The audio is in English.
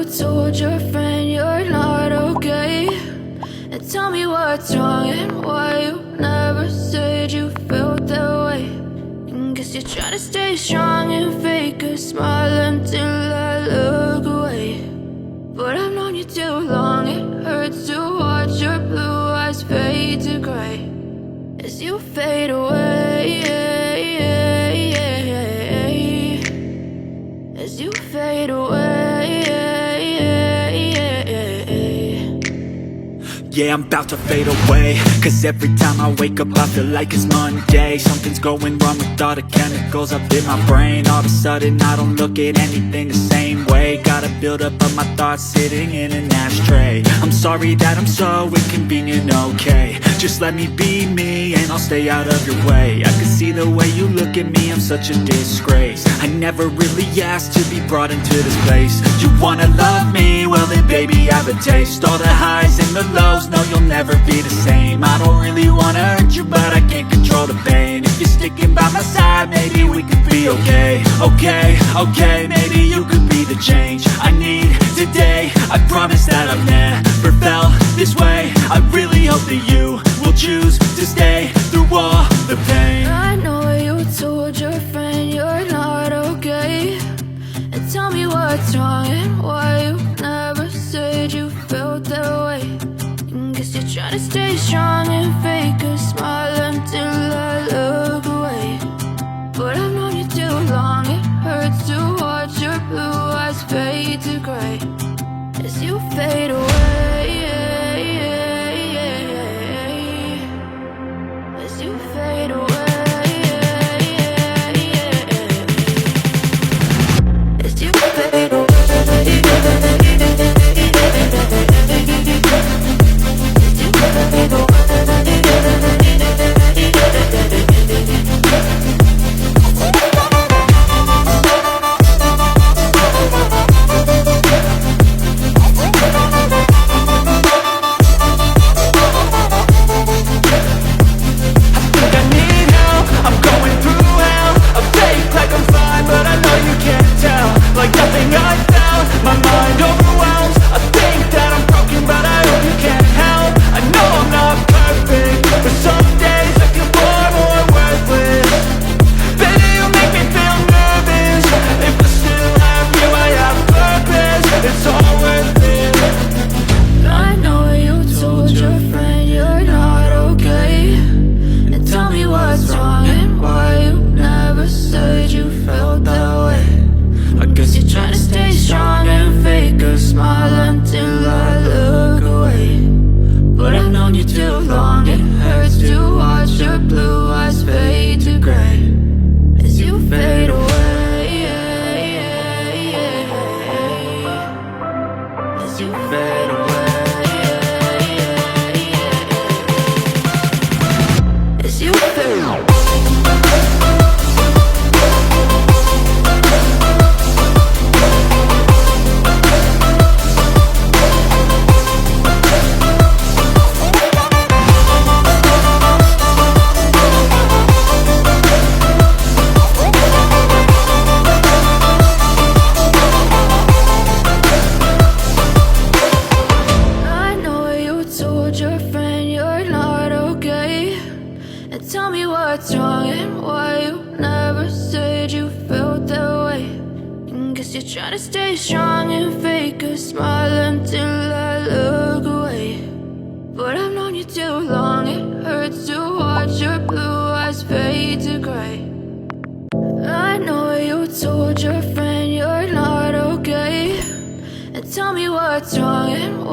told your friend you're not okay, and tell me what's wrong and why you never said you felt that way. And guess you're trying to stay strong and fake a smile until I look away. But I've known you too long, it hurts to watch your blue eyes fade to gray as you fade away, as you fade away. Yeah, I'm about to fade away, cause every time I wake up I feel like it's Monday. Something's going wrong with all the chemicals up in my brain. All of a sudden I don't look at anything the same way. Got a build up of my thoughts sitting in an ashtray. I'm sorry that I'm so inconvenient, okay. Just let me be me and I'll stay out of your way. I can see the way you look at me, I'm such a disgrace. I never really asked to be brought into this place. You wanna love me? Well then baby I have a taste. All the highs and the lows, no you'll never be the same. I don't really wanna hurt you but I can't control the pain. If you're sticking by my side maybe we could be okay. Okay, maybe you could be the change I need today. I promise that I've never felt this way. I really hope that you will choose to stay through all the pain. I know you told your friend you're not okay, and tell me what's wrong and why you never said you felt that way. And guess you're trying to stay strong and fake a smile until I look away. But I've known you too long, it hurts to watch your blue eyes fade to gray as you fade away, as you fade away. Tell me what's wrong and why you never said you felt that way. And guess you're trying to stay strong and fake a smile until I look away. But I've known you too long, it hurts to watch your blue eyes fade to gray. I know you told your friend you're not okay, and tell me what's wrong and why.